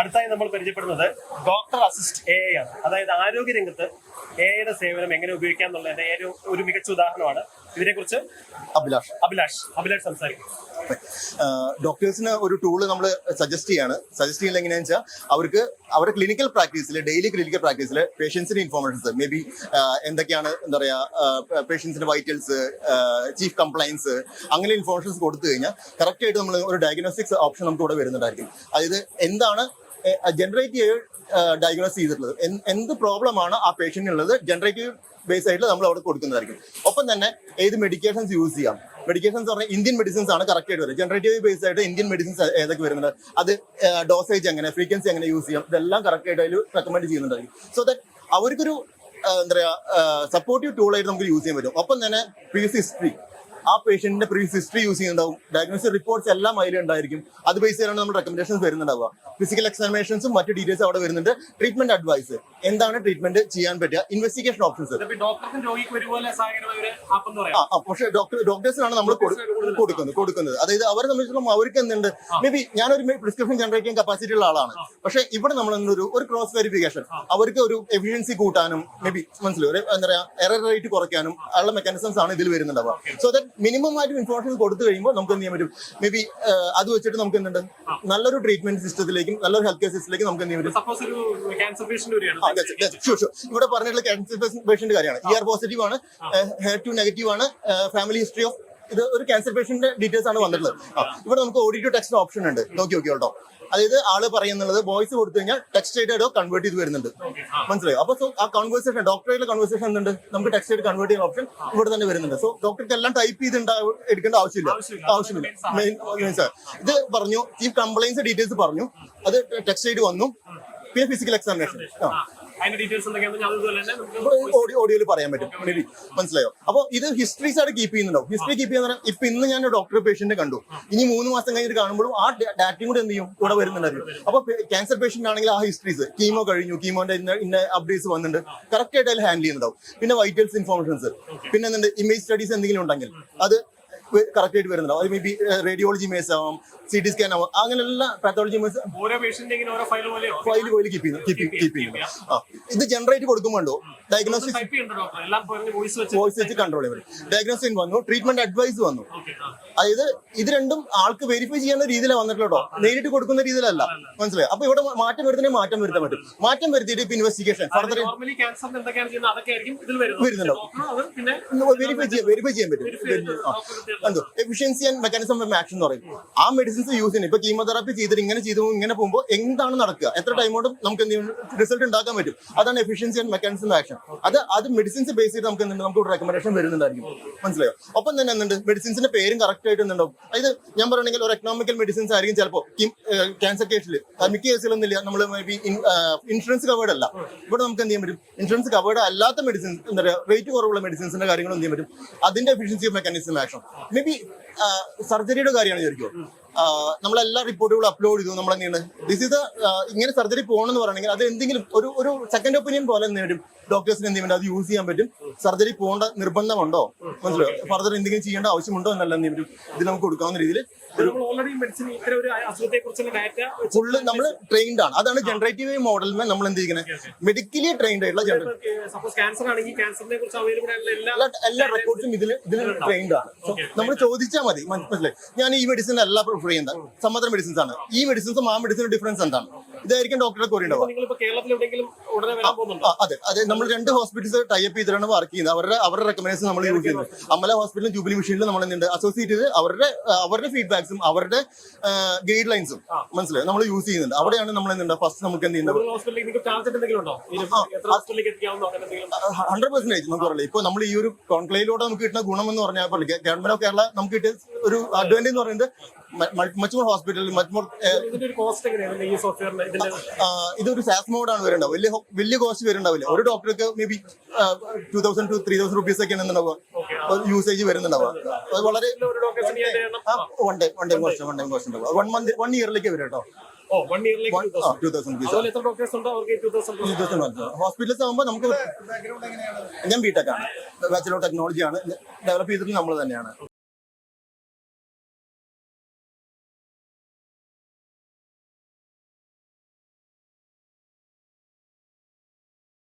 അടുത്തായി നമ്മൾ പരിചയപ്പെടുന്നത് ഡോക്ടർ അസിസ്റ്റ് AI ആണ്. അതായത് ആരോഗ്യരംഗത്ത് AI സേവനം എങ്ങനെ ഉപയോഗിക്കാം എന്നുള്ളതിന്റെ ഒരു മികച്ച ഉദാഹരണമാണ്. ഇതിനെക്കുറിച്ച് അഭിലാഷ് സംസാരിക്കും. ഡോക്ടേഴ്സിന് ഒരു ടൂള് നമ്മൾ സജസ്റ്റ് ചെയ്യുന്നത് എങ്ങനെയാണെന്ന് വെച്ചാൽ അവർക്ക് അവരുടെ ക്ലിനിക്കൽ പ്രാക്ടീസിൽ ഡെയിലി ക്ലിനിക്കൽ പ്രാക്ടീസിൽ പേഷ്യൻസിന്റെ ഇൻഫോർമേഷൻസ് മേ ബി എന്തൊക്കെയാണ് എന്താ പറയുക പേഷ്യൻസിന്റെ വൈറ്റൽസ് ചീഫ് കംപ്ലൈൻസ് അങ്ങനെ ഇൻഫോർമേഷൻസ് കൊടുത്തു കഴിഞ്ഞാൽ കറക്റ്റ് ആയിട്ട് നമ്മൾ ഒരു ഡയഗ്നോസ്റ്റിക്സ് ഓപ്ഷൻ നമുക്ക് ഇവിടെ വരുന്നുണ്ടായിരിക്കും. അതായത് എന്താണ് ജനറേറ്റ് ഡയഗ്നോസ് ചെയ്തിട്ടുള്ളത്, എന്ത് പ്രോബ്ലം ആണ് ആ പേഷ്യന്റിനുള്ളത് ജനറേറ്റീവ് ബേസ് ആയിട്ട് നമ്മൾ അവിടെ കൊടുക്കുന്നതായിരിക്കും. ഒപ്പം തന്നെ ഏത് മെഡിക്കേഷൻസ് യൂസ് ചെയ്യാം. മെഡിക്കേഷൻസ് പറഞ്ഞാൽ ഇന്ത്യൻ മെഡിസിൻസ് ആണ് കറക്റ്റ് ആയിട്ട് വരും. ജനറേറ്റീവ് ബേസ് ആയിട്ട് ഇന്ത്യൻ മെഡിസിൻസ് ഏതൊക്കെ വരുന്നുണ്ട്, അത് ഡോസേജ് എങ്ങനെ, ഫ്രീക്വൻസി എങ്ങനെ യൂസ് ചെയ്യാം, ഇതെല്ലാം കറക്റ്റ് ആയിട്ട് അതിൽ റെക്കമെൻഡ് ചെയ്യുന്നുണ്ടായിരിക്കും. സോ ദാറ്റ് അവർക്കൊരു എന്താ പറയുക സപ്പോർട്ടീവ് ടൂൾ ആയിട്ട് നമുക്ക് യൂസ് ചെയ്യാൻ പറ്റും. ഒപ്പം തന്നെ പ്രീവിയസ് ഹിസ്റ്ററി, ആ പേഷ്യന്റിന്റെ പ്രീവിയസ് ഹിസ്റ്ററി യൂസ് ചെയ്യുന്നുണ്ടാവും. ഡയഗ്നോസ്റ്റിക് റിപ്പോർട്ട്സ് എല്ലാം അതിലുണ്ടായിരിക്കും. അത് ബേസ് ചെയ്താണ് നമ്മൾ റെക്കമെൻഡേഷൻസ് വരുന്നുണ്ടാവുക. ഫിസിക്കൽ എക്സാമിനേഷൻസും മറ്റു ഡീറ്റെയിൽസ് അവിടെ വരുന്നുണ്ട്. ട്രീറ്റ്മെന്റ് അഡ്വൈസ്, എന്താണ് ട്രീറ്റ്മെന്റ് ചെയ്യാൻ പറ്റുക, ഇൻവെസ്റ്റിഗേഷൻ ഓപ്ഷൻസ്. പക്ഷേ ഡോക്ടേഴ്സിനാണ് നമ്മൾ കൊടുക്കുന്നത്. അതായത് അവരെ സംബന്ധിച്ചിടത്തോളം അവർക്ക് എന്തുണ്ട്, മേ ബി ഞാനൊരു പ്രിസ്ക്രിപ്ഷൻ ജനറേറ്റ് ചെയ്യാൻ കപ്പാസിറ്റി ഉള്ള ആളാണ്. പക്ഷെ ഇവിടെ നമ്മൾ ഒരു ക്രോസ് വെരിഫിക്കേഷൻ, അവർക്ക് ഒരു എഫിഷ്യൻസി കൂട്ടാനും മേ ബി മനസ്സിലായി എന്താ പറയുക എറർ റേറ്റ് കുറയ്ക്കാനും ഉള്ള മെക്കാനിസംസ് ആണ് ഇതിൽ വരുന്നുണ്ടാവുക. സോ ദാറ്റ് മിനിമം ആയിട്ട് ഇൻഫോർമേഷൻ കൊടുത്തു കഴിയുമ്പോൾ നമുക്ക് എന്ത് ചെയ്യാൻ പറ്റും, മേ ബി അത് വെച്ചിട്ട് നമുക്ക് എന്തുണ്ട് നല്ലൊരു ട്രീറ്റ്മെന്റ് സിസ്റ്റത്തിലേക്കും നല്ലൊരു ഹെൽത്ത് കെയർ സിസ്റ്റത്തിലേക്കും നമുക്ക് എന്ത് ചെയ്യാൻ പറ്റും. ഇവിടെ പറഞ്ഞിട്ടുള്ള ക്യാൻസർ പേഷ്യന്റ് കാര്യമാണ്. ER പോസിറ്റീവ് ആണ്, HER2 നെഗറ്റീവ് ആണ്, ഫാമിലി ഹിസ്റ്ററി ഓഫ് ഇത് ഒരു ക്യാൻസർ പേഷ്യന്റിന്റെ ഡീറ്റെയിൽസ് ആണ് വന്നിട്ടുള്ളത്. ഇവിടെ നമുക്ക് ഓഡിയോ ടു ടെക്സ്റ്റ് ഓപ്ഷൻ ഉണ്ട്, നോക്കി കേട്ടോ. അതായത് ആള് പറയുന്നത് വോയിസ് കൊടുത്തു കഴിഞ്ഞാൽ ടെക്സ്റ്റ് ആയിട്ട് കൺവേർട്ട് ചെയ്ത് വരുന്നുണ്ട്, മനസ്സിലായോ? അപ്പൊ സോ ആ കൺവേഴ്സേഷൻ ഡോക്ടറായിട്ടുള്ള കൺവേഴ്സേഷൻ എന്തുണ്ട്, നമുക്ക് ടെക്സ്റ്റ് ആയിട്ട് കൺവേർട്ട് ചെയ്യുന്ന ഓപ്ഷൻ ഇവിടെ തന്നെ വരുന്നുണ്ട്. സോ ഡോക്ടർക്ക് എല്ലാം ടൈപ്പ് ചെയ്ത് എടുക്കേണ്ട ആവശ്യമില്ല. ഇത് പറഞ്ഞു, ചീഫ് കംപ്ലൈൻസ് ഡീറ്റെയിൽസ് പറഞ്ഞു, അത് ടെക്സ്റ്റ് ആയിട്ട് വന്നു. പിന്നെ ഫിസിക്കൽ എക്സാമിനേഷൻ ഓഡിയോയിൽ പറയാൻ പറ്റും, മേ ബി മനസ്സിലായോ? അപ്പൊ ഇത് ഹിസ്റ്ററീസ് ആയിട്ട് കീപ്പ് ചെയ്യുന്നുണ്ടാവും. ഹിസ്റ്ററി കീപ്പ് ചെയ്യുന്ന ഇപ്പൊ ഇന്ന് ഞാൻ ഡോക്ടർ പേഷ്യന്റ് കണ്ടു, ഇനി 3 മാസം കഴിഞ്ഞിട്ട് കാണുമ്പോഴും ആ ഡാറ്റയും കൂടെ എന്ത് ചെയ്യും ഇവിടെ വരുന്നുണ്ടായിരിക്കും. അപ്പൊ ക്യാൻസർ പേഷ്യന്റ് ആണെങ്കിൽ ആ ഹിസ്റ്ററീസ്, കീമോ കഴിഞ്ഞു, കീമോന്റെ ഇന്ന അപ്ഡേറ്റ്സ് വന്നിട്ടുണ്ട്, കറക്റ്റ് ആയിട്ട് അതിൽ ഹാൻഡിൽ ചെയ്യുന്നുണ്ടാവും. പിന്നെ വൈറ്റൽസ് ഇൻഫോർമേഷൻസ്, പിന്നെ എന്തുണ്ട് ഇമേജ് സ്റ്റഡീസ് എന്തെങ്കിലും ഉണ്ടെങ്കിൽ അത് കറക്റ്റ് ആയിട്ട് വരുന്നുണ്ടാവും. അത് മേ ബി റേഡിയോളജി ഇമേജ് ആവാം, CT സ്കാൻ ആവാം, അങ്ങനെയുള്ള പാത്തോളജി ഇമേജ് ഫയൽ പോലെ കീപ്പ് ചെയ്യുന്നു. ഇത് ജനറേറ്റ് കൊടുക്കുമ്പോണ്ടോ ഡയഗ്നോസിസ് വോയിസ് വെച്ച് കൺട്രോൾ ചെയ്യാൻ പറ്റും. ഡയഗ്നോസിസ് വന്നു, ട്രീറ്റ്മെന്റ് അഡ്വൈസ് വന്നു. അതായത് ഇത് രണ്ടും ആൾക്ക് വെരിഫൈ ചെയ്യുന്ന രീതിയിലാണ് വന്നിട്ടുള്ളൂ, നേരിട്ട് കൊടുക്കുന്ന രീതിയിലല്ല, മനസ്സിലായി? അപ്പൊ ഇവിടെ മാറ്റം വരുത്താൻ പറ്റും. മാറ്റം വരുത്തിയിട്ട് ഇപ്പൊ ഇൻവെസ്റ്റിഗേഷൻ ഫർദർ വരുന്നുണ്ടാവും, വെരിഫൈ ചെയ്യാൻ പറ്റും. Efficiency and mechanism of action എന്ന് പറയും. ആ മെഡിസിൻസ് യൂസ് ചെയ്യുന്നത് ഇപ്പൊ കീമോതെറാപ്പി ചെയ്തിട്ട് ഇങ്ങനെ പോകുമ്പോൾ എന്താണ് നടക്കുക, എത്ര ടൈം കൊണ്ട് നമുക്ക് റിസൾട്ട് ഉണ്ടാക്കാൻ പറ്റും, അതാണ് efficiency and mechanism of action. അത് മെഡിസിൻസ് ബേസ് ചെയ്ത് നമുക്ക് റെക്കമെൻഡേഷൻ വരുന്നുണ്ടായിരിക്കും, മനസ്സിലായോ? ഒപ്പം തന്നെ എന്തുണ്ട് മെഡിസിൻസിന്റെ പേരും കറക്റ്റ് ആയിട്ട് എന്തുണ്ടാവും. അതായത് ഞാൻ പറയണെങ്കിൽ ഒരു എക്കണോമിക്കൽ മെഡിസിൻസ് ആയിരിക്കും ചിലപ്പോൾ ക്യാൻസർ കേസിൽ, മിക്ക കേസുകളൊന്നുമില്ല നമ്മൾ മേ ബി ഇൻഷുറൻസ് കവേർഡ് അല്ല. ഇവിടെ നമുക്ക് എന്ത് ചെയ്യാൻ പറ്റും, ഇൻഷുറൻസ് കവേർഡ് അല്ലാത്ത മെഡിസിൻസ് എന്താ പറയുക റേറ്റ് കുറവുള്ള മെഡിസിൻസിന്റെ കാര്യങ്ങൾ എന്ത് ചെയ്യാൻ പറ്റും, അതിന്റെ efficiency of mechanism action. Maybe സർജറിയുടെ കാര്യമാണ് വിചാരിക്കുമോ, നമ്മളെല്ലാ റിപ്പോർട്ടുകളും അപ്ലോഡ് ചെയ്തു, നമ്മളെങ്ങനെയാണ് ഇങ്ങനെ സർജറി പോകണമെന്ന് പറയണമെങ്കിൽ അത് എന്തെങ്കിലും ഒരു സെക്കൻഡ് ഒപ്പീനിയൻ പോലെ എന്ത് വരും, ഡോക്ടേഴ്സിന് എന്ത് ചെയ്യാൻ അത് യൂസ് ചെയ്യാൻ പറ്റും. സർജറി പോകേണ്ട നിർബന്ധമുണ്ടോ, മനസ്സിലായോ, ഫർദർ എന്തെങ്കിലും ചെയ്യേണ്ട ആവശ്യമുണ്ടോ എന്നല്ല എന്ത് പറ്റും, ഇത് നമുക്ക് കൊടുക്കാവുന്ന രീതിയിൽ ഫുള്ള് നമ്മൾ ട്രെയിൻഡ് ആണ്. അതാണ് ജനറേറ്റീവ് മോഡലിന് നമ്മൾ എന്ത് ചെയ്യുന്നത്, മെഡിക്കലി ട്രെയിൻഡ് ആയിട്ടുള്ള എല്ലാ റെക്കോർഡ്സും ഇതിൽ ട്രെയിൻഡ് ആണ്. നമ്മൾ ചോദിച്ചാൽ മതി, മനസ്സിലായി? ഞാൻ ഈ മെഡിസിൻ അല്ല പ്രിഫർ ചെയ്യുന്നത്, സമ്മതം മെഡിസിൻസ് ആണ്. ഈ മെഡിസിൻസും ആ മെഡിസിനും ഡിഫറൻസ് എന്താണ്, ഇതായിരിക്കും ഡോക്ടറെ കോറി ഉണ്ടാവുക. അതെ, നമ്മൾ 2 ഹോസ്പിറ്റൽസ് ടൈപ്പ് ചെയ്തിട്ടാണ് വർക്ക് ചെയ്യുന്നത്. അവരുടെ റെക്കമെൻഡേഷൻ നമ്മൾ യൂസ് ചെയ്യുന്നത്. അമല ഹോസ്പിറ്റലും ജൂബിലി മിഷനിലും നമ്മൾ എന്തുണ്ട് അസോസിയേറ്റ് ചെയ്ത് അവരുടെ ഫീഡ്ബാക്സും അവരുടെ ഗൈഡ് ലൈൻസും മനസ്സിലായി നമ്മൾ യൂസ് ചെയ്യുന്നുണ്ട്. അവിടെയാണ് നമ്മൾ എന്തുണ്ട് ഫസ്റ്റ് നമുക്ക് എന്ത് ചെയ്യുന്നത് 100% നമുക്ക് പറയില്ല. ഇപ്പൊ നമ്മൾ ഈ ഒരു കോൺക്ലേവിലൂടെ നമുക്ക് കിട്ടുന്ന ഗുണം എന്ന് പറഞ്ഞാൽ ഗവൺമെന്റ് ഓഫ് കേരള നമുക്ക് കിട്ടിയ ഒരു അഡ്വാൻറ്റേജ് എന്ന് പറയുന്നത് much more hospital, much more ഇതൊരു സാസ് മോഡാണ് വരുന്നുണ്ടാവുക. വലിയ കോസ്റ്റ് വരുന്നുണ്ടാവില്ല. ഒരു ഡോക്ടർക്ക് മേ ബി 2000 to 3000 rupees ഒക്കെയാണ് എന്തുണ്ടാവുക യൂസേജ് വരുന്നുണ്ടാവുക. അത് വളരെ വൺ ടൈം കോസ്റ്റ് ഉണ്ടാവുക. 1 ഇയറിലേക്ക് വരും കേട്ടോ. 2000 ഹോസ്പിറ്റൽസ് ആകുമ്പോൾ നമുക്ക് ഞാൻ ബിടെക് ആണ്, ബാച്ചലർ ഓഫ് ടെക്നോളജി ആണ്, ഡെവലപ്പ് ചെയ്തിട്ട് നമ്മൾ തന്നെയാണ്.